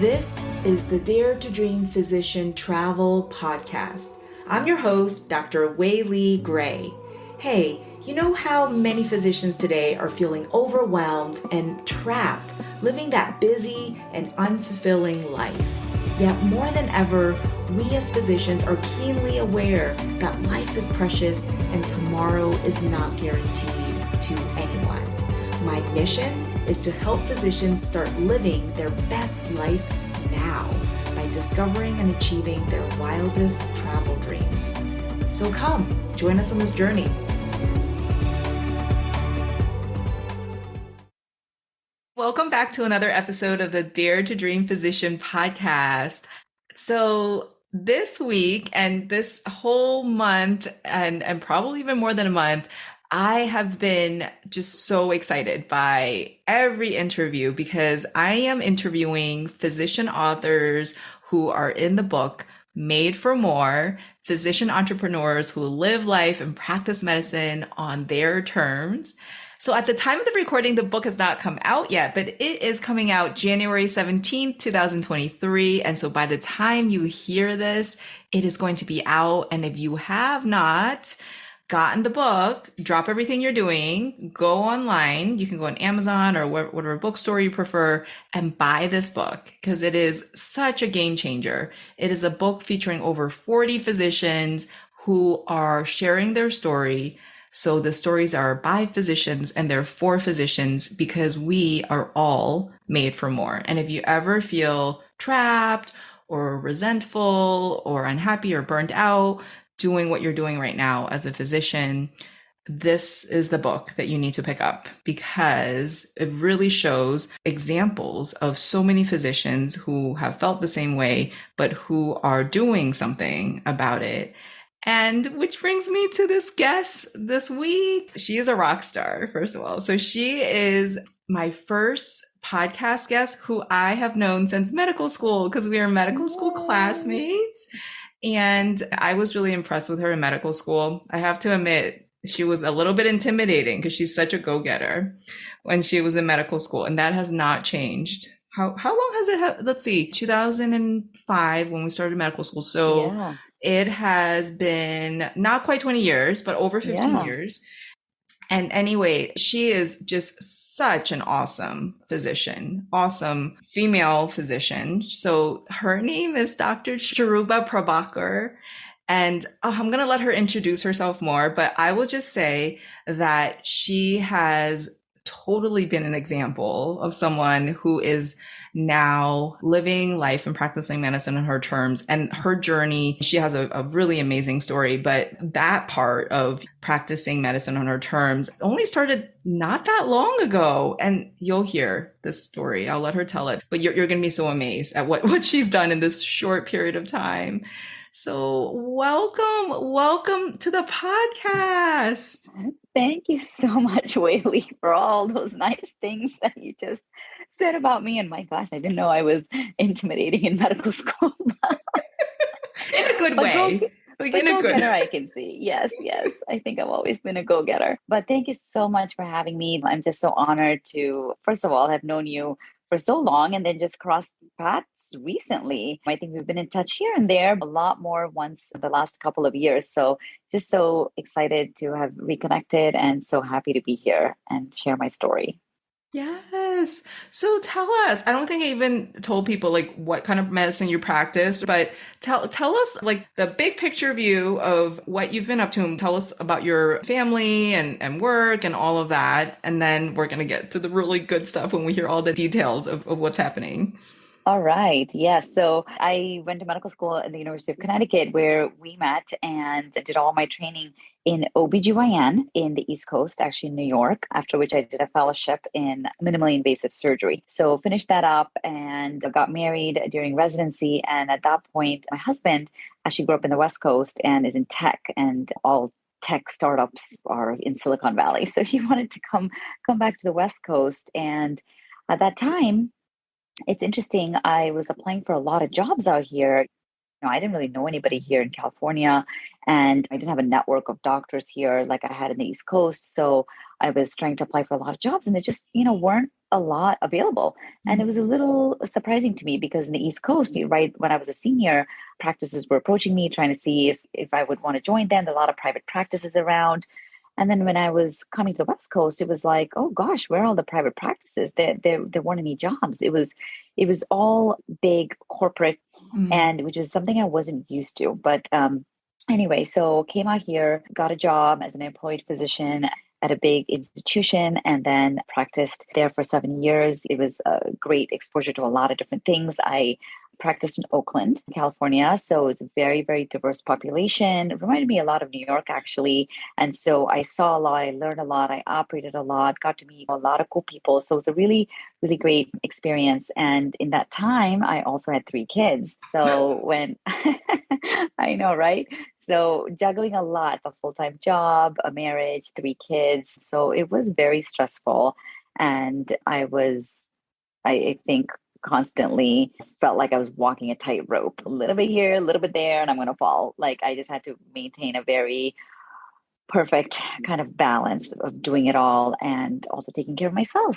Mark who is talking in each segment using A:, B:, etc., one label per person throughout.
A: This is the Dare to Dream Physician Travel Podcast. I'm your host, Dr. Weili Gray. Hey, you know how many physicians today are feeling overwhelmed and trapped, living that busy and unfulfilling life? Yet more than ever, we as physicians are keenly aware that life is precious and tomorrow is not guaranteed to anyone. My mission is to help physicians start living their best life now by discovering and achieving their wildest travel dreams. So come, join us on this journey. Welcome back to another episode of the Dare to Dream Physician podcast. So this week and this whole month and probably even more than a month, I have been just so excited by every interview because I am interviewing physician authors who are in the book Made for More, physician entrepreneurs who live life and practice medicine on their terms. So at the time of the recording, the book has not come out yet, but it is coming out January 17th, 2023. And so by the time you hear this, it is going to be out. And if you have not gotten the book, drop everything you're doing, go online. You can go on Amazon or whatever bookstore you prefer and buy this book because it is such a game changer. It is a book featuring over 40 physicians who are sharing their story. So the stories are by physicians and they're for physicians because we are all made for more. And if you ever feel trapped or resentful or unhappy or burnt out doing what you're doing right now as a physician, this is the book that you need to pick up because it really shows examples of so many physicians who have felt the same way, but who are doing something about it. And which brings me to this guest this week. She is a rock star, first of all. So she is my first podcast guest who I have known since medical school because we are medical school classmates. And I was really impressed with her in medical school. I have to admit, she was a little bit intimidating because she's such a go-getter when she was in medical school. And that has not changed. How long has it? Let's see, 2005 when we started medical school. So yeah. It has been not quite 20 years, but over 15 years. And anyway, she is just such an awesome physician, awesome female physician. So her name is Dr. Cheruba Prabakar. And I'm going to let her introduce herself more, but I will just say that she has totally been an example of someone who is now living life and practicing medicine on her terms. And her journey, she has a really amazing story, but that part of practicing medicine on her terms only started not that long ago. And you'll hear this story. I'll let her tell it, but you're going to be so amazed at what she's done in this short period of time. So welcome to the podcast.
B: Thank you so much, Weili, for all those nice things that you just said about me. And my gosh, I didn't know I was intimidating in medical school.
A: In a good way.
B: Go-getter, I can see. Yes. I think I've always been a go-getter. But thank you so much for having me. I'm just so honored to, first of all, have known you for so long and then just crossed paths recently. I think we've been in touch here and there a lot more once the last couple of years. So just so excited to have reconnected and so happy to be here and share my story.
A: Yes. So tell us, I don't think I even told people like what kind of medicine you practice, but tell us like the big picture view of what you've been up to and tell us about your family and work and all of that. And then we're going to get to the really good stuff when we hear all the details of what's happening.
B: All right. Yes. So I went to medical school at the University of Connecticut where we met and did all my training in OBGYN in the East Coast, actually in New York, after which I did a fellowship in minimally invasive surgery. So finished that up and got married during residency. And at that point, my husband actually grew up in the West Coast and is in tech, and all tech startups are in Silicon Valley. So he wanted to come back to the West Coast. And at that time, it's interesting, I was applying for a lot of jobs out here. I didn't really know anybody here in California, and I didn't have a network of doctors here like I had in the East Coast. So I was trying to apply for a lot of jobs, and they just, weren't a lot available. And it was a little surprising to me because in the East Coast, right when I was a senior, practices were approaching me trying to see if I would want to join them. There are a lot of private practices around. And then when I was coming to the West Coast, it was like, oh gosh, where are all the private practices? There weren't any jobs. It was all big corporate,
A: Mm.
B: and which is something I wasn't used to. But anyway, so came out here, got a job as an employed physician at a big institution, and then practiced there for 7 years. It was a great exposure to a lot of different things. I practiced in Oakland, California. So it's a very, very diverse population. It reminded me a lot of New York, actually. And so I saw a lot, I learned a lot, I operated a lot, got to meet a lot of cool people. So it was a really, really great experience. And in that time, I also had 3 kids. So when I know, right? So juggling a lot, a full-time job, a marriage, 3 kids. So it was very stressful. And I think, constantly felt like I was walking a tightrope, a little bit here, a little bit there, and I'm going to fall. Like I just had to maintain a very perfect kind of balance of doing it all and also taking care of myself.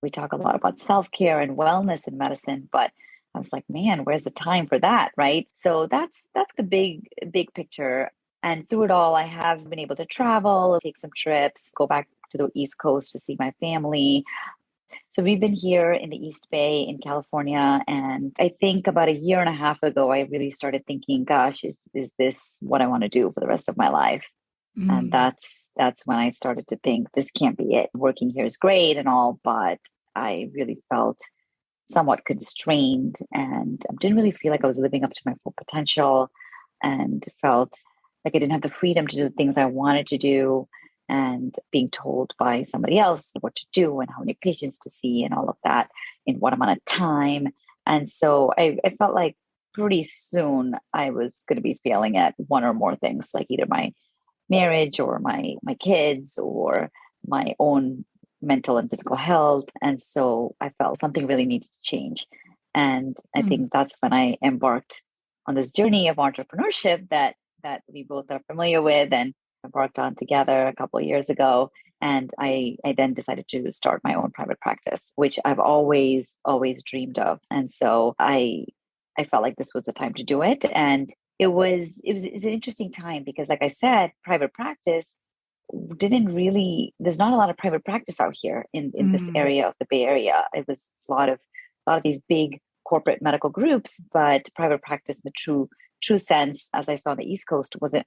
B: We talk a lot about self-care and wellness in medicine, but I was like, man, where's the time for that, right? So that's the big picture. And through it all, I have been able to travel, take some trips, go back to the East Coast to see my family. So we've been here in the East Bay in California, and I think about a year and a half ago, I really started thinking, gosh, is this what I want to do for the rest of my life? And
A: Mm.
B: that's when I started to think this can't be it. Working here is great and all, but I really felt somewhat constrained and didn't really feel like I was living up to my full potential, and felt like I didn't have the freedom to do the things I wanted to do, and being told by somebody else what to do and how many patients to see and all of that in what amount of time. And so I felt like pretty soon I was going to be failing at one or more things, like either my marriage or my kids or my own mental and physical health. And so I felt something really needs to change. And I
A: Mm.
B: think that's when I embarked on this journey of entrepreneurship that we both are familiar with and embarked on together a couple of years ago. And I then decided to start my own private practice, which I've always dreamed of. And so I felt like this was the time to do it. And it's an interesting time because, like I said, private practice didn't really there's not a lot of private practice out here in this
A: Mm.
B: area of the Bay Area. It was a lot of these big corporate medical groups, but private practice in the true sense, as I saw on the East Coast, wasn't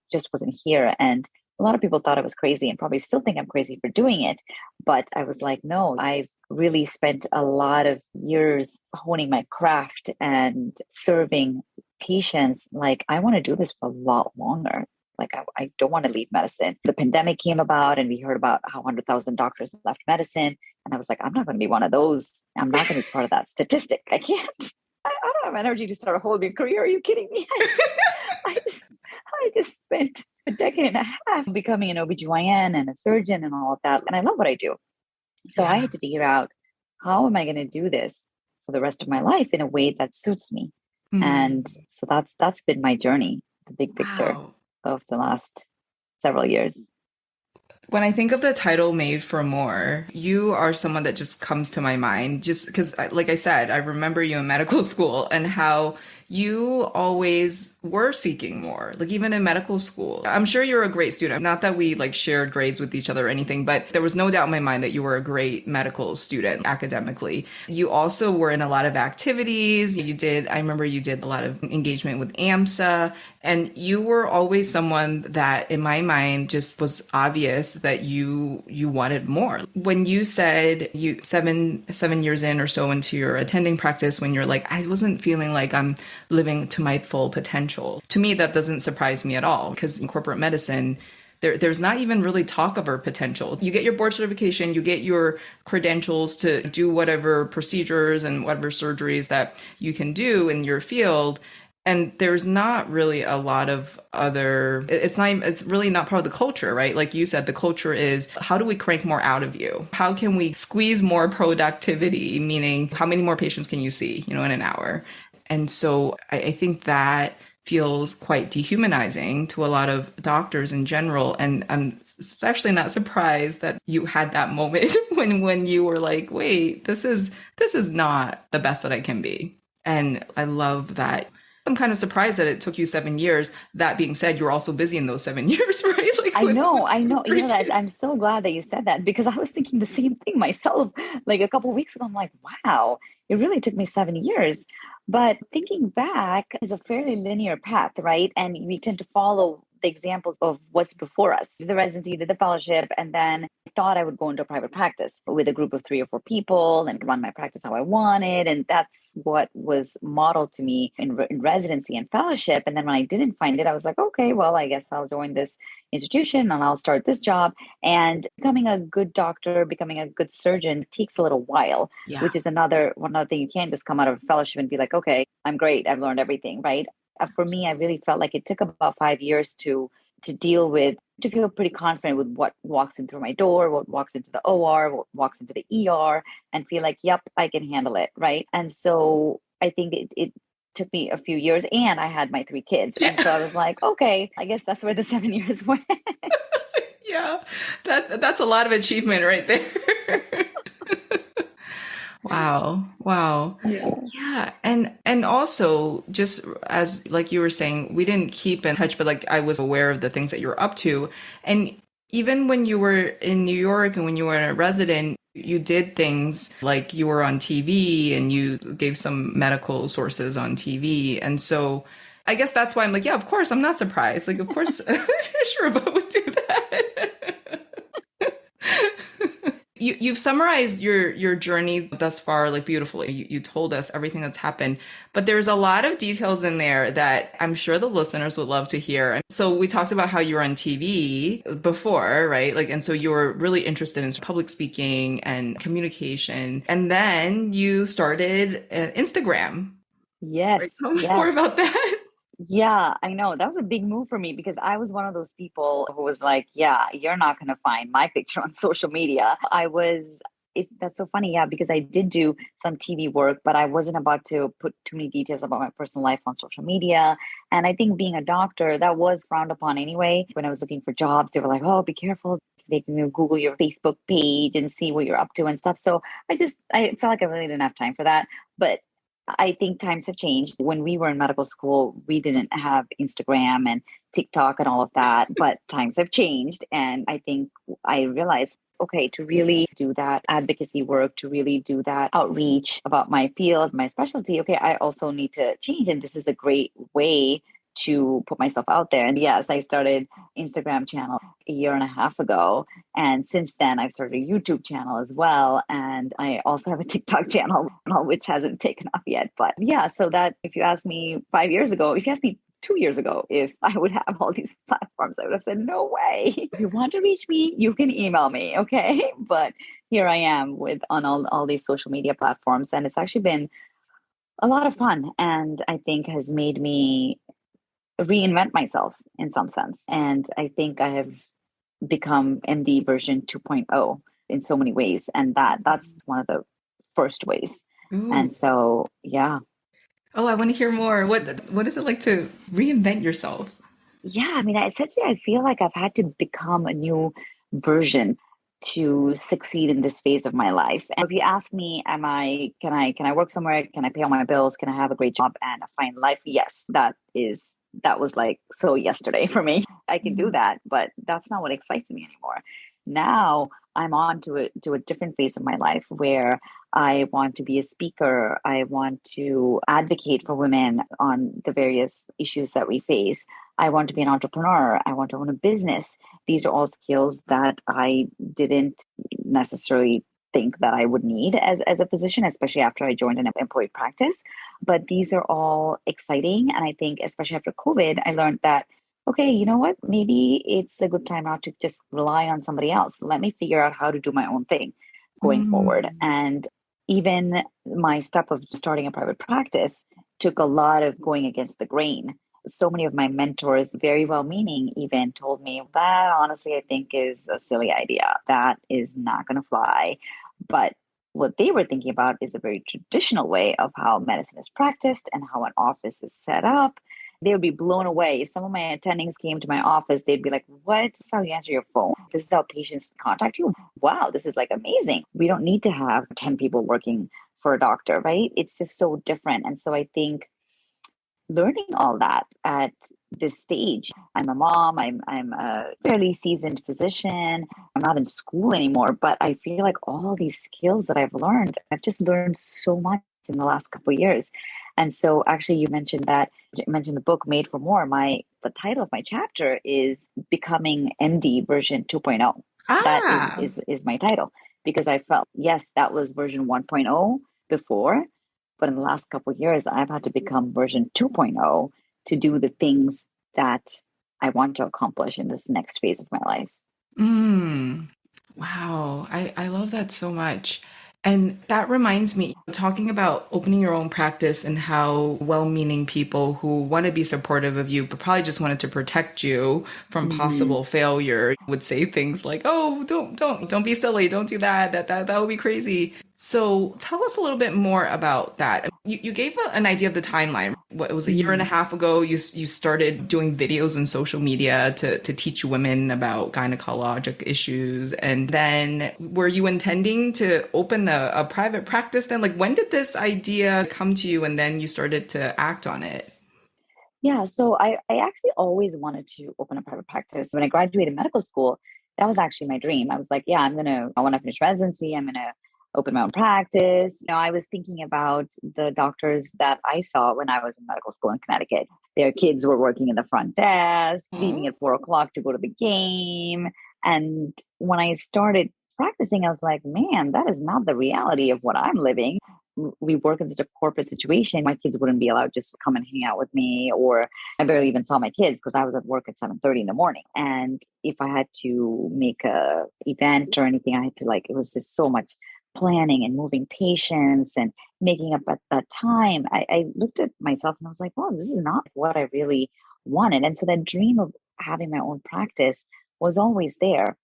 B: here. And a lot of people thought I was crazy and probably still think I'm crazy for doing it. But I was like, no, I've really spent a lot of years honing my craft and serving patients. Like, I want to do this for a lot longer. Like, I don't want to leave medicine. The pandemic came about and we heard about how 100,000 doctors left medicine. And I was like, I'm not going to be one of those. I'm not going to be part of that statistic. I can't. I don't have energy to start a whole new career. Are you kidding me? I just, I just spent a decade and a half becoming an OBGYN and a surgeon and all of that. And I love what I do. So I
A: Yeah.
B: had to figure out, how am I going to do this for the rest of my life in a way that suits me? And
A: Mm.
B: so that's been my journey, the big picture
A: Wow.
B: of the last several years.
A: When I think of the title Made for More, you are someone that just comes to my mind just because, like I said, I remember you in medical school and how you always were seeking more, like even in medical school. I'm sure you're a great student. Not that we like shared grades with each other or anything, but there was no doubt in my mind that you were a great medical student academically. You also were in a lot of activities. I remember you did a lot of engagement with AMSA, and you were always someone that in my mind just was obvious that you wanted more. When you said you 7 years in or so into your attending practice, when you're like, I wasn't feeling like I'm living to my full potential. To me, that doesn't surprise me at all because in corporate medicine, there's not even really talk of our potential. You get your board certification, you get your credentials to do whatever procedures and whatever surgeries that you can do in your field. And there's not really a lot of other, it's really not part of the culture, right? Like you said, the culture is how do we crank more out of you? How can we squeeze more productivity? Meaning, how many more patients can you see, in an hour? And so I think that feels quite dehumanizing to a lot of doctors in general. And I'm especially not surprised that you had that moment when you were like, wait, this is not the best that I can be. And I love that. I'm kind of surprised that it took you 7 years. That being said, you're also busy in those 7 years, right? Like
B: I
A: with
B: know. You
A: three
B: know that
A: kids.
B: I'm so glad that you said that because I was thinking the same thing myself. Like a couple of weeks ago, I'm like, wow, it really took me 7 years. But thinking back is a fairly linear path, right? And we tend to follow the examples of what's before us. The residency, did the fellowship, and then I thought I would go into a private practice with a group of 3 or 4 people and run my practice how I wanted. And that's what was modeled to me in residency and fellowship. And then when I didn't find it, I was like, okay, well, I guess I'll join this institution and I'll start this job. And becoming a good doctor, becoming a good surgeon takes a little while,
A: Yeah.
B: which is one other thing. You can't just come out of fellowship and be like, okay, I'm great. I've learned everything, right? For me, I really felt like it took about 5 years to deal with, to feel pretty confident with what walks in through my door, what walks into the OR, what walks into the ER, and feel like, yep, I can handle it, right? And so I think it took me a few years, and I had my 3 kids. And so
A: Yeah.
B: I was like, okay, I guess that's where the 7 years went.
A: Yeah. That's a lot of achievement right there. Wow. Wow.
B: Yeah.
A: Yeah. And also just as like you were saying, we didn't keep in touch, but like I was aware of the things that you were up to. And even when you were in New York and when you were a resident, you did things like you were on TV and you gave some medical sources on TV. And so I guess that's why I'm like, yeah, of course, I'm not surprised. Like, of course, Cheruba would do that. You've summarized your journey thus far like beautifully. You told us everything that's happened, but there's a lot of details in there that I'm sure the listeners would love to hear. And so we talked about how you were on TV before, right? Like, and so you were really interested in public speaking and communication, and then you started Instagram.
B: Yes,
A: Right? Tell us more
B: yes.
A: about that.
B: Yeah, I know. That was a big move for me because I was one of those people who was like, yeah, you're not going to find my picture on social media. That's so funny. Yeah, because I did do some TV work, but I wasn't about to put too many details about my personal life on social media. And I think being a doctor, that was frowned upon anyway. When I was looking for jobs, they were like, oh, be careful. They can Google your Facebook page and see what you're up to and stuff. So I felt like I really didn't have time for that. But I think times have changed. When we were in medical school, we didn't have Instagram and TikTok and all of that, but times have changed. And I think I realized, okay, to really do that advocacy work, to really do that outreach about my field, my specialty, okay, I also need to change. And this is a great way to put myself out there. And yes, I started Instagram channel a year and a half ago. And since then, I've started a YouTube channel as well. And I also have a TikTok channel, which hasn't taken off yet. But yeah, so that if you asked me 5 years ago, if you asked me 2 years ago if I would have all these platforms, I would have said, no way. If you want to reach me, you can email me. Okay. But here I am with on all these social media platforms. And it's actually been a lot of fun. And I think has made me reinvent myself in some sense. And I think I have become MD version 2.0 in so many ways. And that's one of the first ways.
A: Ooh.
B: And so, yeah.
A: Oh, I want to hear more. What is it like to reinvent yourself?
B: Yeah. I mean, essentially, I feel like I've had to become a new version to succeed in this phase of my life. And if you ask me, can I work somewhere? Can I pay all my bills? Can I have a great job and a fine life? Yes, that was like so yesterday for me. I can do that, but that's not what excites me anymore. Now I'm on to a different phase of my life where I want to be a speaker. I want to advocate for women on the various issues that we face. I want to be an entrepreneur. I want to own a business. These are all skills that I didn't necessarily think that I would need as a physician, especially after I joined an employee practice. But these are all exciting. And I think, especially after COVID, I learned that, okay, you know what? Maybe it's a good time not to just rely on somebody else. Let me figure out how to do my own thing going forward.
A: Mm.
B: And even my step of starting a private practice took a lot of going against the grain. So many of my mentors, very well meaning, even told me that honestly, I think is a silly idea. That is not going to fly. But what they were thinking about is a very traditional way of how medicine is practiced and how an office is set up. They would be blown away. If some of my attendings came to my office, they'd be like, what? This is how you answer your phone. This is how patients contact you. Wow, this is like amazing. We don't need to have 10 people working for a doctor, right? It's just so different. And so I think learning all that at this stage. I'm a mom, I'm a fairly seasoned physician. I'm not in school anymore, but I feel like all these skills that I've just learned so much in the last couple of years. And so actually you mentioned the book Made for More. The title of my chapter is Becoming MD version 2.0. That
A: Ah.
B: is my title because I felt, yes, that was version 1.0 before, but in the last couple of years, I've had to become version 2.0 to do the things that I want to accomplish in this next phase of my life.
A: Mm. Wow. I love that so much. And that reminds me, talking about opening your own practice and how well-meaning people who want to be supportive of you, but probably just wanted to protect you from
B: Mm-hmm.
A: possible failure, would say things like, "Oh, don't be silly, don't do that. That would be crazy." So tell us a little bit more about that. You gave an idea of the timeline. What, it was a year and a
B: Mm.
A: half ago. You started doing videos on social media to teach women about gynecologic issues, and then were you intending to open a private practice then? Like, when did this idea come to you, and then you started to act on it?
B: Yeah, so I actually always wanted to open a private practice. When I graduated medical school, that was actually my dream. I was like, yeah, I want to finish residency. I'm gonna open my own practice. I was thinking about the doctors that I saw when I was in medical school in Connecticut. Their kids were working in the front desk, leaving
A: Oh.
B: at 4 o'clock to go to the game. And when I started practicing, I was like, man, that is not the reality of what I'm living. We work in such a corporate situation. My kids wouldn't be allowed just to come and hang out with me, or I barely even saw my kids because I was at work at 7:30 in the morning. And if I had to make a event or anything, I had to it was just so much planning and moving patients and making up at that time. I looked at myself and I was like, well, this is not what I really wanted. And so that dream of having my own practice was always there.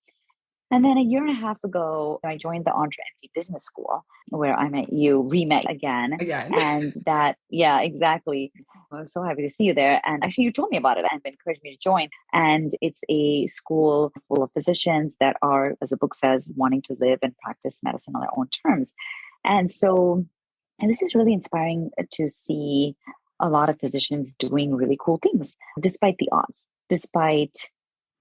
B: And then a year and a half ago, I joined the Entre MD Business School where I met you, re-met again.
A: Again.
B: And that, yeah, exactly. I was so happy to see you there. And actually, you told me about it and encouraged me to join. And it's a school full of physicians that are, as the book says, wanting to live and practice medicine on their own terms. And so it was just really inspiring to see a lot of physicians doing really cool things, despite the odds, despite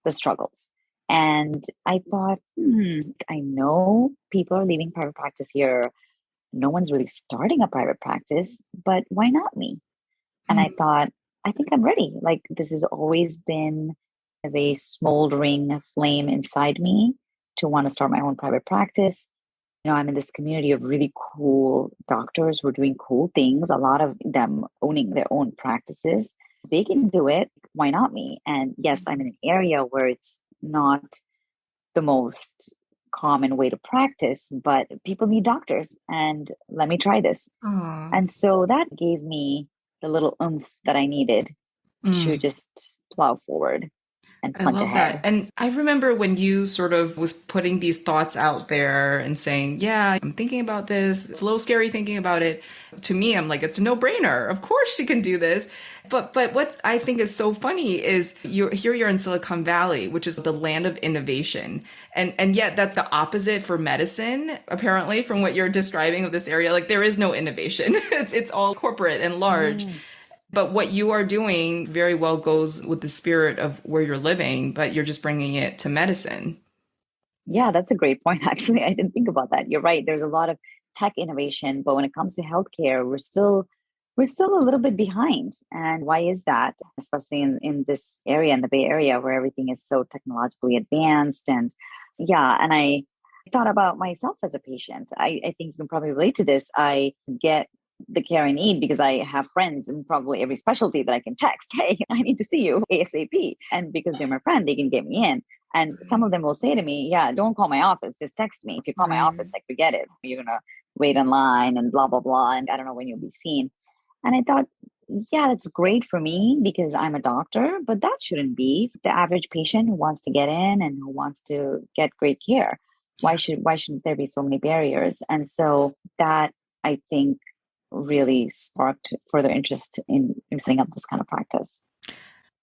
B: the struggles. And I thought, I know people are leaving private practice here. No one's really starting a private practice, but why not me? And I thought, I think I'm ready. Like, this has always been a smoldering flame inside me to want to start my own private practice. I'm in this community of really cool doctors who are doing cool things, a lot of them owning their own practices. They can do it. Why not me? And yes, I'm in an area where it's not the most common way to practice, but people need doctors. And let me try this.
A: Aw.
B: And so that gave me the little oomph that I needed to
A: Mm.
B: just plow forward and
A: I
B: punch
A: love that.
B: ahead.
A: And I remember when you sort of was putting these thoughts out there and saying, "Yeah, I'm thinking about this. It's a little scary thinking about it." To me, I'm like, it's a no-brainer. Of course she can do this. But what I think is so funny is you're in Silicon Valley, which is the land of innovation. And yet that's the opposite for medicine, apparently, from what you're describing of this area. Like there is no innovation. It's all corporate and large.
B: Yes.
A: But what you are doing very well goes with the spirit of where you're living, but you're just bringing it to medicine.
B: Yeah, that's a great point. Actually, I didn't think about that. You're right. There's a lot of tech innovation, but when it comes to healthcare, we're still a little bit behind. And why is that? Especially in this area, in the Bay Area, where everything is so technologically advanced. And yeah, and I thought about myself as a patient. I think you can probably relate to this. I get the care I need because I have friends in probably every specialty that I can text, hey, I need to see you ASAP. And because they're my friend, they can get me in. And some of them will say to me, yeah, don't call my office, just text me. If you call my
A: Right.
B: office, like forget it. You're gonna wait in line and blah blah blah. And I don't know when you'll be seen. And I thought, yeah, that's great for me because I'm a doctor, but that shouldn't be the average patient who wants to get in and who wants to get great care.
A: Yeah.
B: Why shouldn't there be so many barriers? And so that I think really sparked further interest in setting up this kind of practice.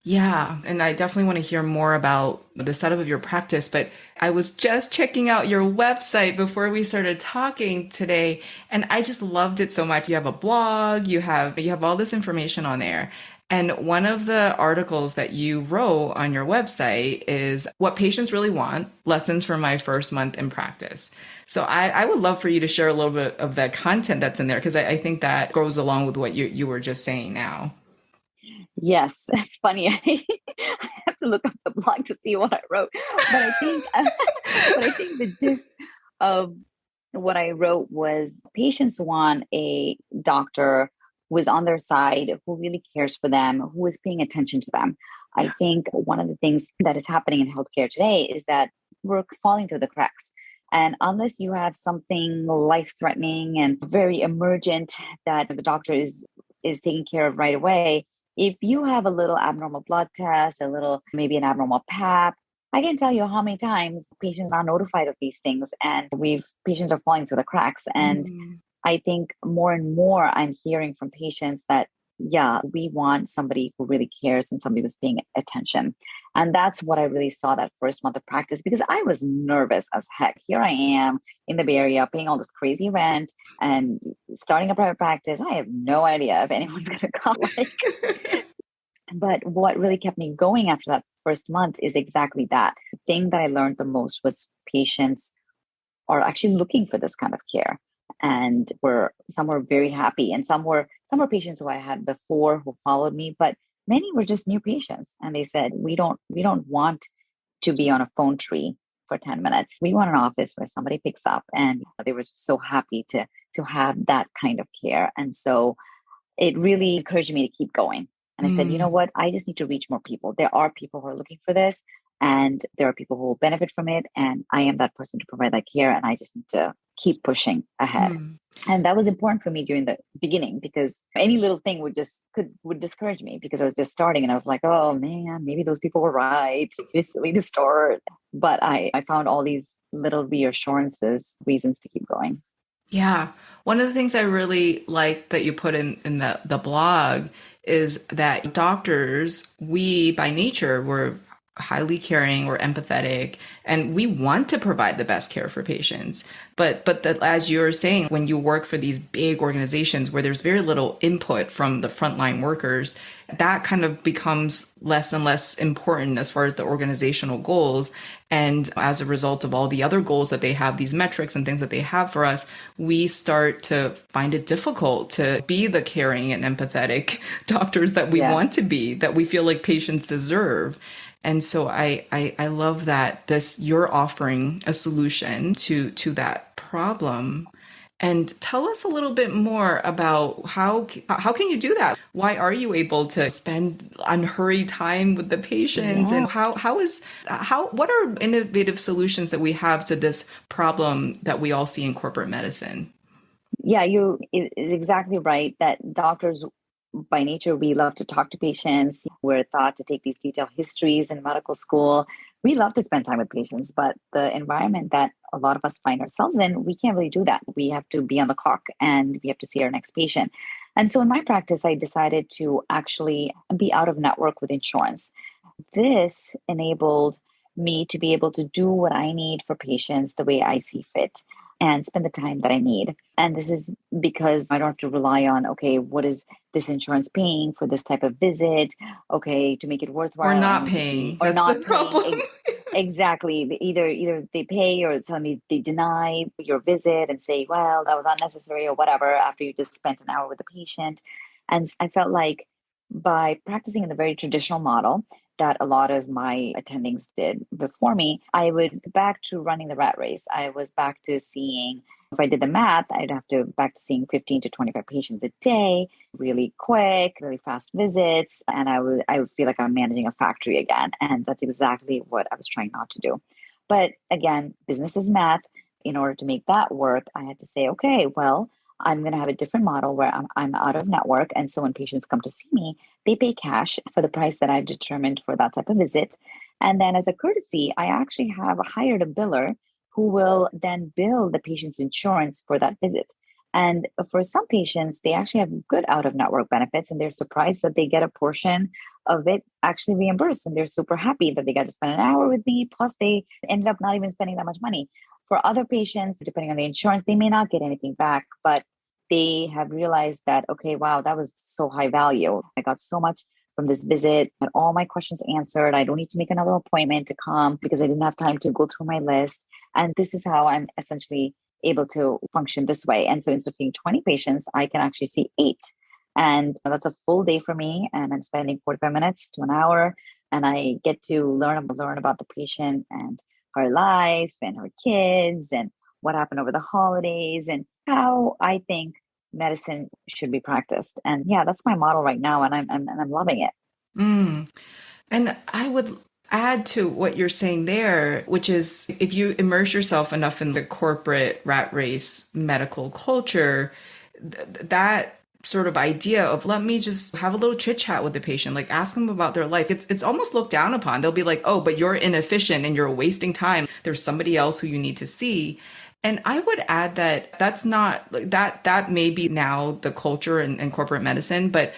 A: Yeah, and I definitely want to hear more about the setup of your practice, but I was just checking out your website before we started talking today, and I just loved it so much. You have a blog, you have all this information on there. And one of the articles that you wrote on your website is what patients really want, lessons from my first month in practice. So I would love for you to share a little bit of that content that's in there because I think that goes along with what you were just saying now.
B: Yes, that's funny. I have to look up the blog to see what I wrote, but I think, but I think the gist of what I wrote was patients want a doctor who is on their side, who really cares for them, who is paying attention to them. I think one of the things that is happening in healthcare today is that we're falling through the cracks. And unless you have something life threatening and very emergent that the doctor is taking care of right away, if you have a little abnormal blood test, a little, maybe an abnormal pap, I can tell you how many times patients are notified of these things and patients are falling through the cracks. And
A: Mm.
B: I think more and more I'm hearing from patients that, yeah, we want somebody who really cares and somebody who's paying attention. And that's what I really saw that first month of practice because I was nervous as heck. Here I am in the Bay Area paying all this crazy rent and starting a private practice. I have no idea if anyone's going to come. But what really kept me going after that first month is exactly that. The thing that I learned the most was patients are actually looking for this kind of care. And some were very happy and some were patients who I had before who followed me, but many were just new patients. And they said, we don't want to be on a phone tree for 10 minutes. We want an office where somebody picks up. And they were just so happy to have that kind of care. And so it really encouraged me to keep going. And I said, you know
A: Mm.
B: what? I just need to reach more people. There are people who are looking for this, and there are people who will benefit from it. And I am that person to provide that care. And I just need to keep pushing ahead.
A: Mm.
B: And that was important for me during the beginning because any little thing would discourage me because I was just starting and I was like, oh man, maybe those people were right. It's silly to start. But I found all these little reassurances, reasons to keep going.
A: Yeah. One of the things I really like that you put in the blog is that doctors, we by nature, we're highly caring, we're empathetic, and we want to provide the best care for patients. But that, as you're saying, when you work for these big organizations where there's very little input from the frontline workers, that kind of becomes less and less important as far as the organizational goals. And as a result of all the other goals that they have, these metrics and things that they have for us, we start to find it difficult to be the caring and empathetic doctors that we want
B: Yes.
A: to be, that we feel like patients deserve. And so I love that you're offering a solution to that problem. And tell us a little bit more about how can you do that? Why are you able to spend unhurried time with the patients?
B: Yeah.
A: And how what are innovative solutions that we have to this problem that we all see in corporate medicine?
B: Yeah, you is exactly right that doctors by nature we love to talk to patients. We're taught to take these detailed histories in medical school. We love to spend time with patients, but the environment that a lot of us find ourselves in, we can't really do that. We have to be on the clock and we have to see our next patient. And so in my practice, I decided to actually be out of network with insurance. This enabled me to be able to do what I need for patients the way I see fit and spend the time that I need. And this is because I don't have to rely on, okay, what is this insurance paying for this type of visit? Okay, to make it
A: Or
B: worthwhile, I
A: not
B: need to see,
A: paying?
B: or
A: That's the
B: not paying.
A: problem.
B: Exactly. Either they pay or suddenly they deny your visit and say, well, that was unnecessary or whatever after you just spent an hour with the patient. And I felt like by practicing in the very traditional model that a lot of my attendings did before me, I would back to running the rat race. I was back to seeing, if I did the math, I'd have to back to seeing 15 to 25 patients a day, really quick, really fast visits. And I would feel like I'm managing a factory again. And that's exactly what I was trying not to do. But again, business is math. In order to make that work, I had to say, okay, well, I'm going to have a different model where I'm out of network. And so when patients come to see me, they pay cash for the price that I've determined for that type of visit. And then as a courtesy, I actually have hired a biller who will then bill the patient's insurance for that visit. And for some patients, they actually have good out of network benefits and they're surprised that they get a portion of it actually reimbursed. And they're super happy that they got to spend an hour with me. Plus, they ended up not even spending that much money. For other patients, depending on the insurance, they may not get anything back, but they have realized that, okay, wow, that was so high value. I got so much from this visit and all my questions answered. I don't need to make another appointment to come because I didn't have time to go through my list. And this is how I'm essentially able to function this way. And so instead of seeing 20 patients, I can actually see 8. And that's a full day for me. And I'm spending 45 minutes to an hour. And I get to learn about the patient and her life and her kids and what happened over the holidays and how I think medicine should be practiced. And yeah, that's my model right now. And I'm loving it.
A: Mm. And I would add to what you're saying there, which is if you immerse yourself enough in the corporate rat race medical culture, that sort of idea of let me just have a little chit chat with the patient, like ask them about their life. It's almost looked down upon. They'll be like, oh, but you're inefficient and you're wasting time. There's somebody else who you need to see. And I would add that that's not like that may be now the culture in corporate medicine, but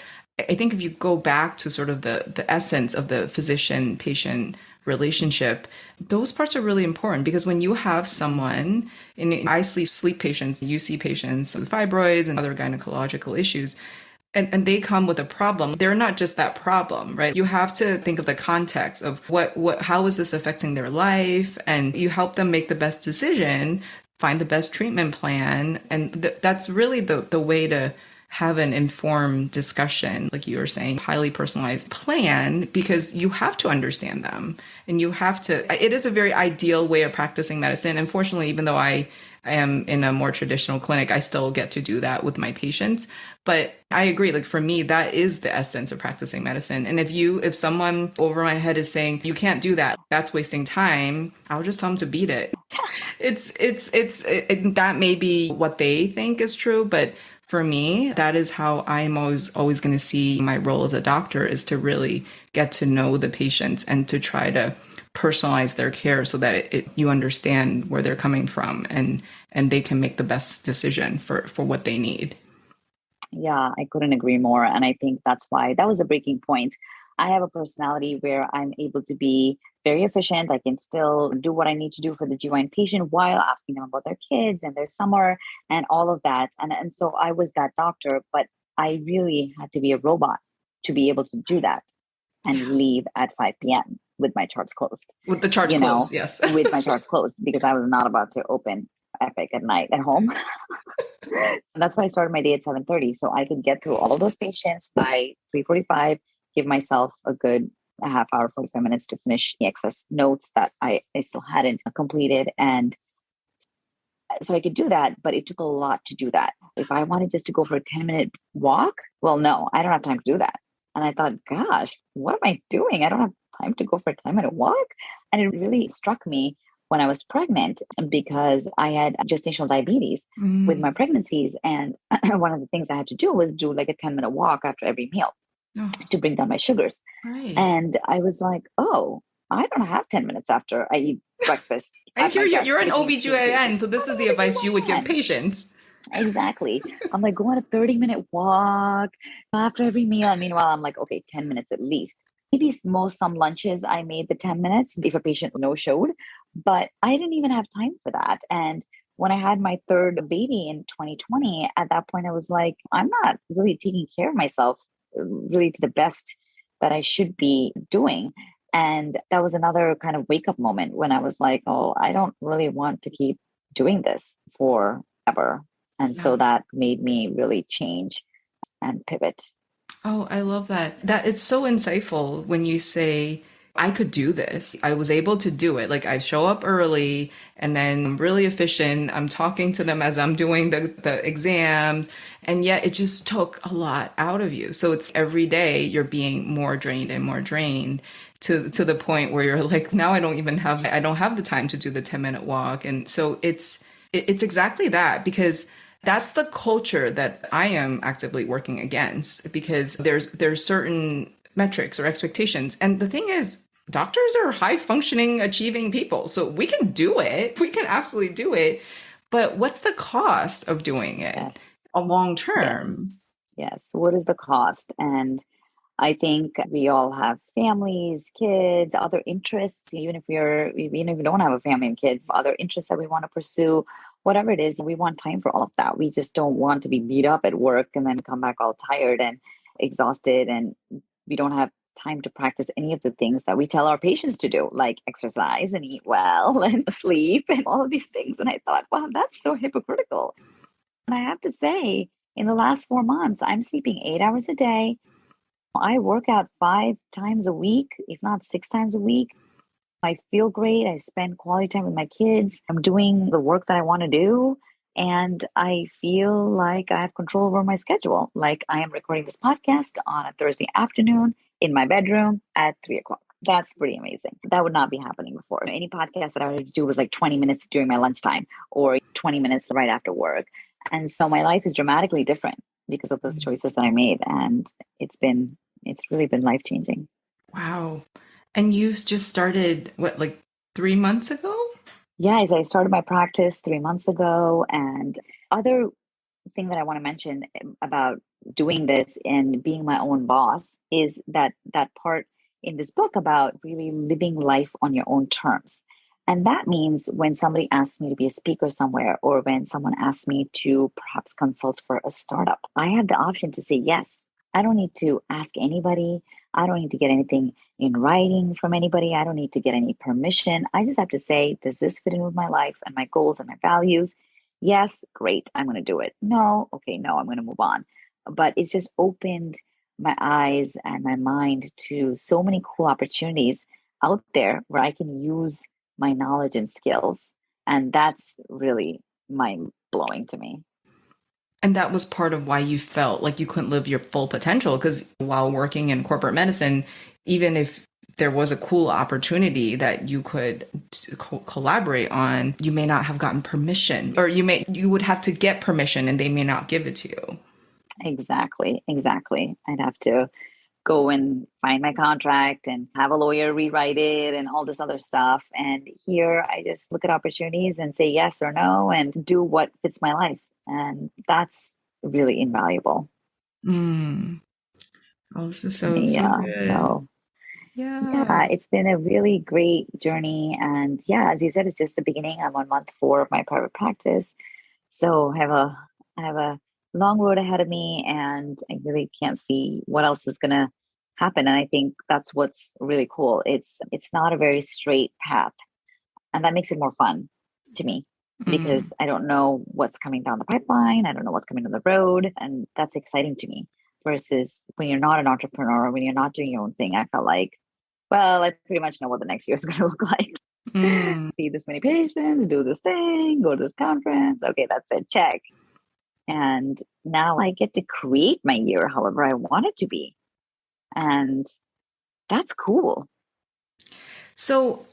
A: I think if you go back to sort of the essence of the physician patient relationship, those parts are really important because when you have someone, and I sleep patients, you see patients with fibroids and other gynecological issues, and they come with a problem. They're not just that problem, right? You have to think of the context of how is this affecting their life, and you help them make the best decision, find the best treatment plan, and that's really the way to have an informed discussion, like you were saying, highly personalized plan, because you have to understand them and you have to, it is a very ideal way of practicing medicine. Unfortunately, even though I am in a more traditional clinic, I still get to do that with my patients. But I agree, like for me, that is the essence of practicing medicine. And if someone over my head is saying, you can't do that, that's wasting time, I'll just tell them to beat it. That may be what they think is true, but for me, that is how I'm always going to see my role as a doctor, is to really get to know the patients and to try to personalize their care so that you understand where they're coming from and they can make the best decision for what they need.
B: Yeah, I couldn't agree more. And I think that's why that was a breaking point. I have a personality where I'm able to be very efficient. I can still do what I need to do for the GYN patient while asking them about their kids and their summer and all of that. And so I was that doctor, but I really had to be a robot to be able to do that and leave at 5 p.m. with my charts closed.
A: With the charts closed, yes.
B: With my charts closed, because I was not about to open Epic at night at home. So that's why I started my day at 7:30. So I could get through all of those patients by 3:45, give myself a half hour, 45 minutes to finish the excess notes that I still hadn't completed. And so I could do that, but it took a lot to do that. If I wanted just to go for a 10-minute walk, well, no, I don't have time to do that. And I thought, gosh, what am I doing? I don't have time to go for a 10-minute walk. And it really struck me when I was pregnant, because I had gestational diabetes with my pregnancies. And one of the things I had to do was do like a 10-minute walk after every meal to bring down my sugars.
A: Right.
B: And I was like, oh, I don't have 10 minutes after I eat breakfast.
A: And here you're an OBGYN, so this is the advice you would give patients.
B: Exactly. I'm like, go on a 30-minute walk after every meal. And meanwhile, I'm like, okay, 10 minutes at least. Maybe some lunches I made the 10 minutes if a patient no-showed, but I didn't even have time for that. And when I had my third baby in 2020, at that point, I was like, I'm not really taking care of myself really to the best that I should be doing. And that was another kind of wake-up moment when I was like, oh, I don't really want to keep doing this forever. And so that made me really change and pivot.
A: Oh, I love that. That it's so insightful when you say, I could do this. I was able to do it. Like I show up early and then I'm really efficient. I'm talking to them as I'm doing the exams. And yet it just took a lot out of you. So it's every day you're being more drained and more drained to the point where you're like, now I don't have the time to do the 10-minute walk. And so it's exactly that, because that's the culture that I am actively working against, because there's certain metrics or expectations. And the thing is, doctors are high functioning, achieving people. So we can do it. We can absolutely do it. But what's the cost of doing it
B: Yes.
A: a long
B: Yes.
A: term?
B: Yes. What is the cost? And I think we all have families, kids, other interests, even if we don't have a family and kids, other interests that we want to pursue, whatever it is, we want time for all of that. We just don't want to be beat up at work and then come back all tired and exhausted. And we don't have time to practice any of the things that we tell our patients to do, like exercise and eat well and sleep and all of these things. And I thought, wow, that's so hypocritical. And I have to say, in the last 4 months, I'm sleeping 8 hours a day. I work out 5 times a week, if not 6 times a week. I feel great. I spend quality time with my kids. I'm doing the work that I want to do. And I feel like I have control over my schedule. Like I am recording this podcast on a Thursday afternoon in my bedroom at 3 o'clock. That's pretty amazing. That would not be happening before. Any podcast that I would do was like 20 minutes during my lunchtime or 20 minutes right after work. And so my life is dramatically different because of those choices that I made. And it's really been life changing.
A: Wow. And you just started, what, like 3 months ago?
B: Yeah, as I started my practice 3 months ago. And other thing that I want to mention about doing this and being my own boss is that part in this book about really living life on your own terms. And that means when somebody asks me to be a speaker somewhere, or when someone asks me to perhaps consult for a startup, I have the option to say yes. I don't need to ask anybody. I don't need to get anything in writing from anybody. I don't need to get any permission. I just have to say, does this fit in with my life and my goals and my values? Yes, great, I'm going to do it. No, okay, no, I'm going to move on. But it's just opened my eyes and my mind to so many cool opportunities out there where I can use my knowledge and skills. And that's really mind blowing to me.
A: And that was part of why you felt like you couldn't live your full potential. Because while working in corporate medicine, even if there was a cool opportunity that you could collaborate on, you may not have gotten permission, or you would have to get permission and they may not give it to you.
B: Exactly, exactly. I'd have to go and find my contract and have a lawyer rewrite it and all this other stuff. And here I just look at opportunities and say yes or no and do what fits my life. And that's really invaluable
A: Mm. Oh, this is
B: to
A: so,
B: me.
A: so
B: Yeah.
A: good.
B: So,
A: Yeah.
B: yeah, it's been a really great journey. And yeah, as you said, it's just the beginning. I'm on month 4 of my private practice. So I have a long road ahead of me, and I really can't see what else is gonna happen. And I think that's what's really cool. It's not a very straight path, and that makes it more fun to me
A: Mm.
B: because I don't know what's coming down the pipeline. I don't know what's coming down the road, and that's exciting to me. Versus when you're not an entrepreneur, when you're not doing your own thing, I felt like, well, I pretty much know what the next year is going to look like.
A: Mm.
B: See this many patients, do this thing, go to this conference. Okay, that's it. Check. And now I get to create my year however I want it to be. And that's cool.
A: So,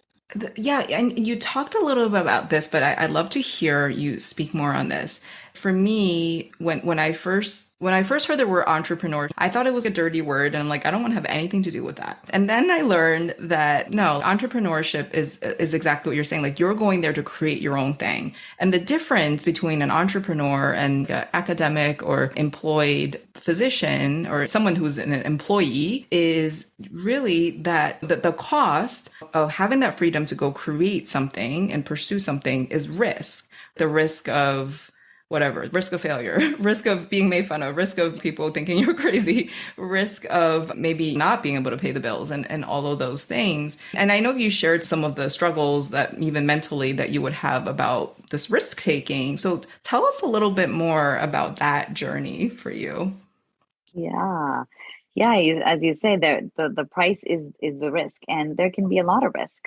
A: yeah, and you talked a little bit about this, but I'd love to hear you speak more on this. For me, when I first heard the word entrepreneur, I thought it was a dirty word, and I'm like, I don't want to have anything to do with that. And then I learned that no, entrepreneurship is exactly what you're saying. Like you're going there to create your own thing. And the difference between an entrepreneur and an academic or employed physician or someone who's an employee is really that the cost of having that freedom to go create something and pursue something is risk. The risk of whatever, risk of failure, risk of being made fun of, risk of people thinking you're crazy, risk of maybe not being able to pay the bills and all of those things. And I know you shared some of the struggles that even mentally that you would have about this risk taking. So tell us a little bit more about that journey for you.
B: Yeah. Yeah, as you say, the price is the risk, and there can be a lot of risk.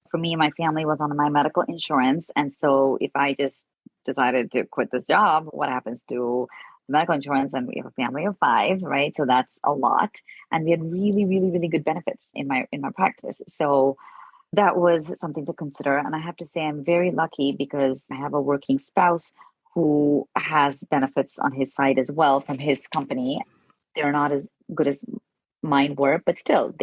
B: For me, my family was on my medical insurance, and so if I just decided to quit this job, what happens to medical insurance? And we have a family of 5, right? So that's a lot, and we had really, really, really good benefits in my practice. So that was something to consider. And I have to say, I'm very lucky because I have a working spouse who has benefits on his side as well from his company. They're not as good as mine were, but still,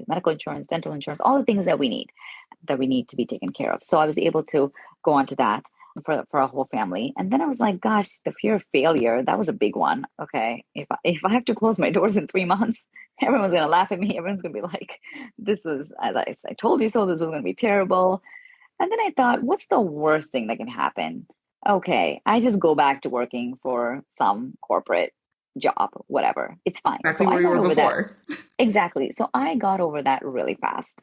B: medical insurance, dental insurance, all the things that we need to be taken care of. So I was able to go on to that. for a whole family. And then I was like, gosh, the fear of failure, that was a big one. Okay, if I have to close my doors in 3 months, everyone's gonna laugh at me. Everyone's gonna be like, this is, as I told you so, this was gonna be terrible. And then I thought, what's the worst thing that can happen? Okay, I just go back to working for some corporate job, whatever. It's fine. So
A: Exactly
B: I
A: where you
B: got
A: were
B: over that.
A: before.
B: Exactly. So I got over that really fast.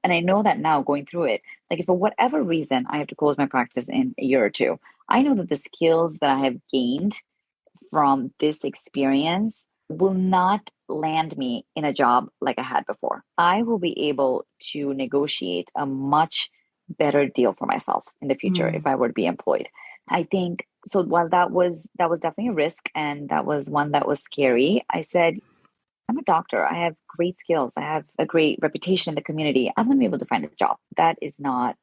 B: And I know that now going through it, like if for whatever reason I have to close my practice in a year or two, I know that the skills that I have gained from this experience will not land me in a job like I had before. I will be able to negotiate a much better deal for myself in the future
A: Mm.
B: if I were to be employed. I think so. While that was definitely a risk, and that was one that was scary, I said, I'm a doctor. I have great skills. I have a great reputation in the community. I'm going to be able to find a job. That's not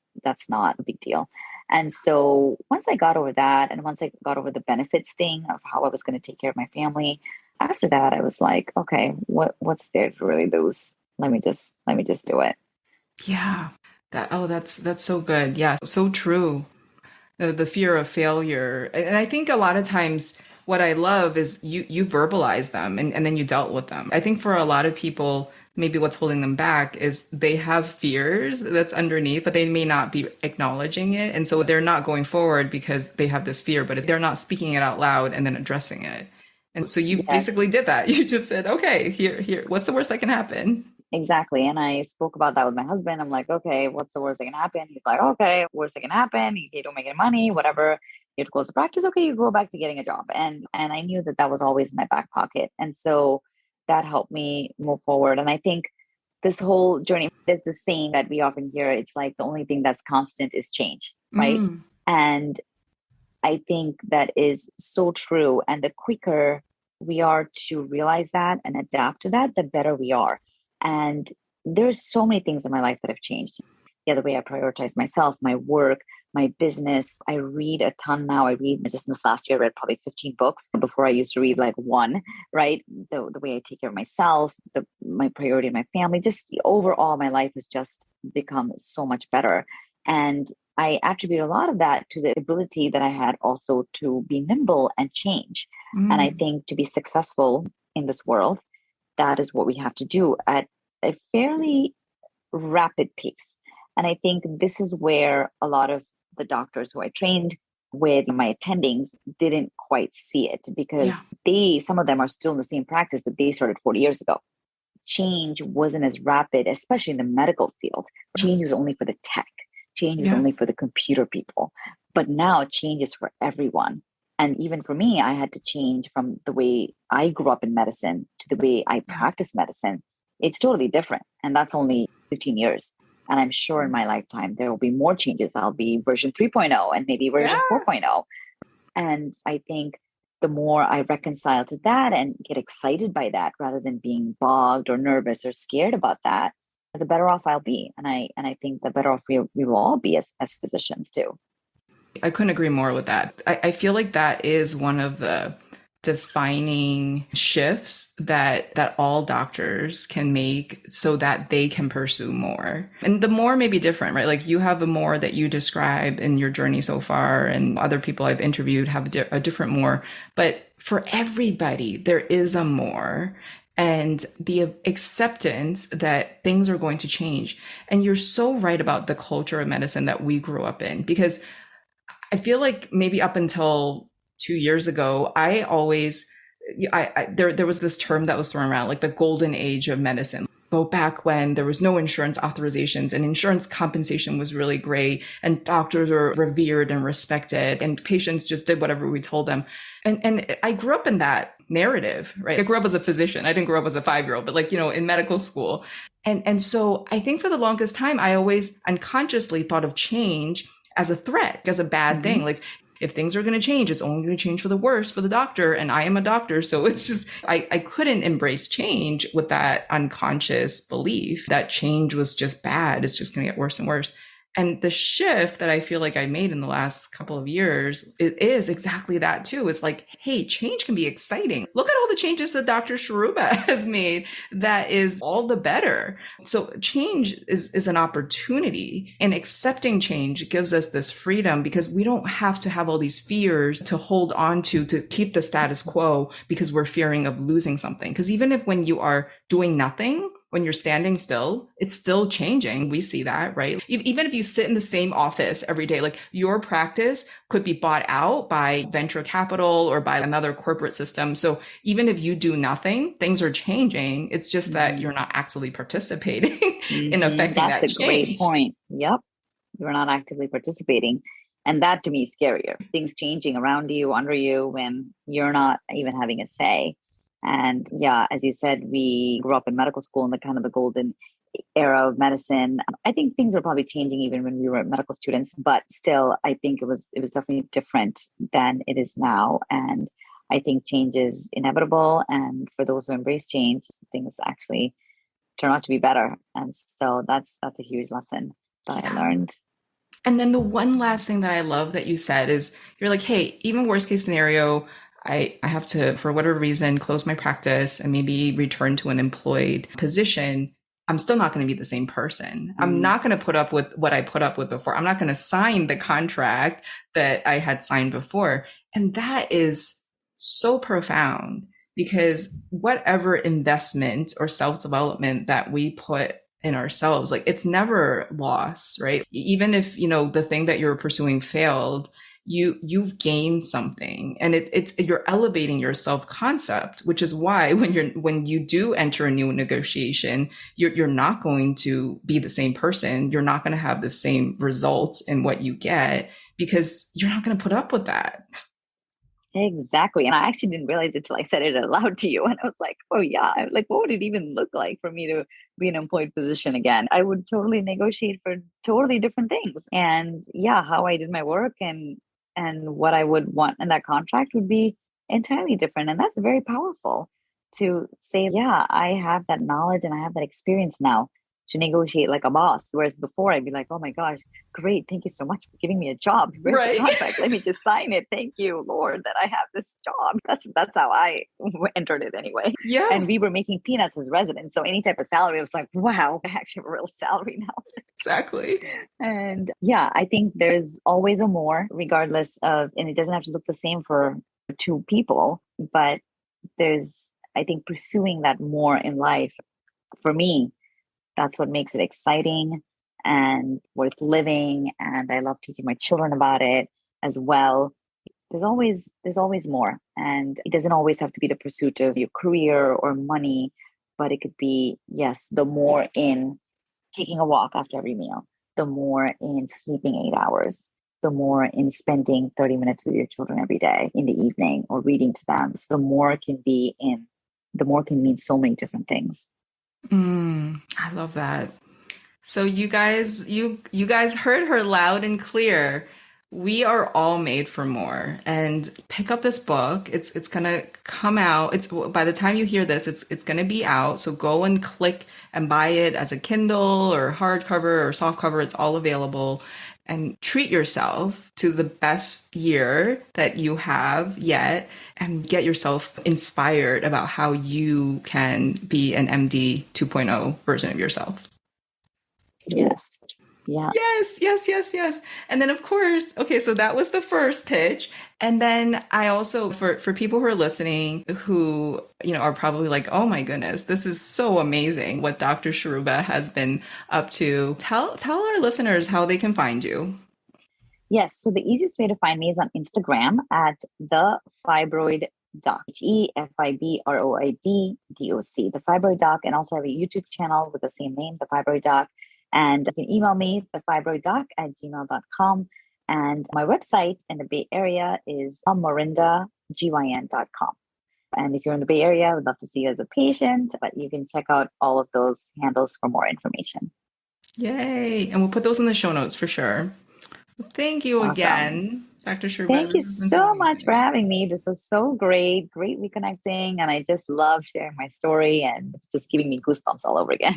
B: a big deal. And so once I got over that, and once I got over the benefits thing of how I was going to take care of my family, after that, I was like, okay, what's there to really lose? Let me just do it.
A: Yeah. That's so good. Yeah, so true. The fear of failure. And I think a lot of times what I love is you verbalize them and then you dealt with them. I think for a lot of people, maybe what's holding them back is they have fears that's underneath, but they may not be acknowledging it. And so they're not going forward because they have this fear, but if they're not speaking it out loud and then addressing it. And so you
B: Yes.
A: basically did that. You just said, okay, here, what's the worst that can happen?
B: Exactly. And I spoke about that with my husband. I'm like, okay, what's the worst that can happen? He's like, okay, worst that can happen. You don't make any money, whatever. You have to close the practice. Okay, you go back to getting a job. And I knew that that was always in my back pocket. And so that helped me move forward. And I think this whole journey, there's this saying that we often hear. It's like the only thing that's constant is change, right?
A: Mm,
B: And I think that is so true. And the quicker we are to realize that and adapt to that, the better we are. And there's so many things in my life that have changed. Yeah, the way I prioritize myself, my work, my business. I read a ton now. I read just in this last year, I read probably 15 books. Before I used to read like one, right? The way I take care of myself, my priority of my family, just overall, my life has just become so much better. And I attribute a lot of that to the ability that I had also to be nimble and change. And I
A: mm,
B: think to be successful in this world, that is what we have to do at a fairly rapid pace. And I think this is where a lot of the doctors who I trained with, my attendings, didn't quite see it
A: yeah.
B: because some of them are still in the same practice that they started 40 years ago. Change wasn't as rapid, especially in the medical field. Change was only for the tech, change was
A: Yeah.
B: only for the computer people. But now change is for everyone. And even for me, I had to change from the way I grew up in medicine to the way I
A: Yeah.
B: practice medicine. It's totally different. And that's only 15 years. And I'm sure in my lifetime, there will be more changes. I'll be version 3.0 and maybe version
A: Yeah.
B: 4.0. And I think the more I reconcile to that and get excited by that rather than being bogged or nervous or scared about that, the better off I'll be. And I think the better off we will all be as physicians too.
A: I couldn't agree more with that. I feel like that is one of the defining shifts that all doctors can make so that they can pursue more. And the more may be different, right? Like you have a more that you describe in your journey so far, and other people I've interviewed have a different more. But for everybody, there is a more. And the acceptance that things are going to change. And you're so right about the culture of medicine that we grew up in, because I feel like maybe up until 2 years ago, there was this term that was thrown around, like the golden age of medicine. Go back when there was no insurance authorizations and insurance compensation was really great and doctors were revered and respected and patients just did whatever we told them. And I grew up in that narrative, right? I grew up as a physician. I didn't grow up as a 5-year-old, but like, in medical school. And so I think for the longest time, I always unconsciously thought of change as a threat, as a bad thing.
B: Mhm.
A: Like if things are going to change, it's only going to change for the worse for the doctor. And I am a doctor. So it's just, I couldn't embrace change with that unconscious belief that change was just bad. It's just going to get worse and worse. And the shift that I feel like I made in the last couple of years, it is exactly that too. It's like, hey, change can be exciting. Look at all the changes that Dr. Cheruba has made. That is all the better. So change is an opportunity, and accepting change gives us this freedom because we don't have to have all these fears to hold on to keep the status quo because we're fearing of losing something. Because even if when you are doing nothing, when you're standing still, it's still changing. We see that, right? Even if you sit in the same office every day, like your practice could be bought out by venture capital or by another corporate system. So even if you do nothing, things are changing. It's just that you're not actively participating in affecting
B: That's
A: that
B: a great
A: change.
B: point. Yep. You're not actively participating. And that to me is scarier. Things changing around you, under you, when you're not even having a say. And yeah, as you said, we grew up in medical school in the kind of the golden era of medicine. I think things were probably changing even when we were medical students, but still, I think it was definitely different than it is now. And I think change is inevitable. And for those who embrace change, things actually turn out to be better. And so that's a huge lesson that I
A: Yeah.
B: learned.
A: And then the one last thing that I love that you said is you're like, hey, even worst case scenario, I have to, for whatever reason, close my practice and maybe return to an employed position. I'm still not going to be the same person. I'm
B: Mm,
A: not going to put up with what I put up with before. I'm not going to sign the contract that I had signed before. And that is so profound because whatever investment or self development that we put in ourselves, like it's never loss, right? Even if, the thing that you're pursuing failed, you've gained something, and it's you're elevating your self concept, which is why when you do enter a new negotiation, you're not going to be the same person. You're not going to have the same results in what you get because you're not going to put up with that.
B: exactly. And I actually didn't realize it till I said it aloud to you. And I was like, oh yeah, like what would it even look like for me to be in an employed position again? I would totally negotiate for totally different things. And yeah, how I did my work and what I would want in that contract would be entirely different. And that's very powerful to say, yeah, I have that knowledge and I have that experience now to negotiate like a boss. Whereas before I'd be like, oh my gosh, great. Thank you so much for giving me a job. Where's the
A: Right.
B: contract? Let me just sign it. Thank you, Lord, that I have this job. That's how I entered it anyway.
A: Yeah,
B: And we were making peanuts as residents. So any type of salary, I was like, wow, I actually have a real salary now.
A: exactly.
B: And yeah, I think there's always a more, regardless of, and it doesn't have to look the same for two people, but there's, I think, pursuing that more in life for me, that's what makes it exciting and worth living. And I love teaching my children about it as well. There's always more. And it doesn't always have to be the pursuit of your career or money, but it could be, yes, the more in taking a walk after every meal, the more in sleeping 8 hours, the more in spending 30 minutes with your children every day in the evening or reading to them. So the more can mean so many different things.
A: I love that. So you guys heard her loud and clear. We are all made for more. And pick up this book. It's gonna come out. It's by the time you hear this, it's gonna be out. So go and click and buy it as a Kindle or hardcover or softcover. It's all available. And treat yourself to the best year that you have yet and get yourself inspired about how you can be an MD 2.0 version of yourself.
B: Yes. Yeah.
A: Yes, yes, yes, yes. And then of course, okay, so that was the first pitch. And then I also for people who are listening who, are probably like, "Oh my goodness, this is so amazing what Dr. Sharuba has been up to." Tell our listeners how they can find you.
B: Yes. So the easiest way to find me is on Instagram at the Fibroid Doc, TheFibroidDoc, the Fibroid Doc, and also have a YouTube channel with the same name, the Fibroid Doc. And you can email me, TheFibroidDoc@gmail.com. And my website in the Bay Area is morindagyn.com. And if you're in the Bay Area, I would love to see you as a patient, but you can check out all of those handles for more information.
A: Yay. And we'll put those in the show notes for sure. Thank you
B: Awesome.
A: again, Dr. Sharuba.
B: Thank
A: This
B: you
A: has been so
B: so much for
A: amazing.
B: having me. This was so great, great reconnecting. And I just love sharing my story and just giving me goosebumps all over again.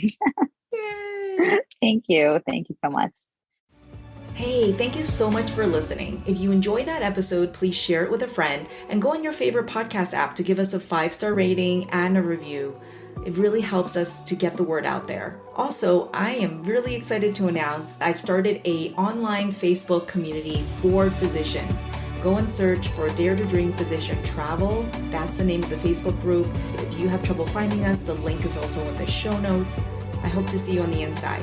A: Yay.
B: Thank you. Thank you so much.
A: Hey, thank you so much for listening. If you enjoyed that episode, please share it with a friend and go on your favorite podcast app to give us a 5-star rating and a review. It really helps us to get the word out there. Also, I am really excited to announce I've started an online Facebook community for physicians. Go and search for Dare to Dream Physician Travel. That's the name of the Facebook group. If you have trouble finding us, the link is also in the show notes. I hope to see you on the inside.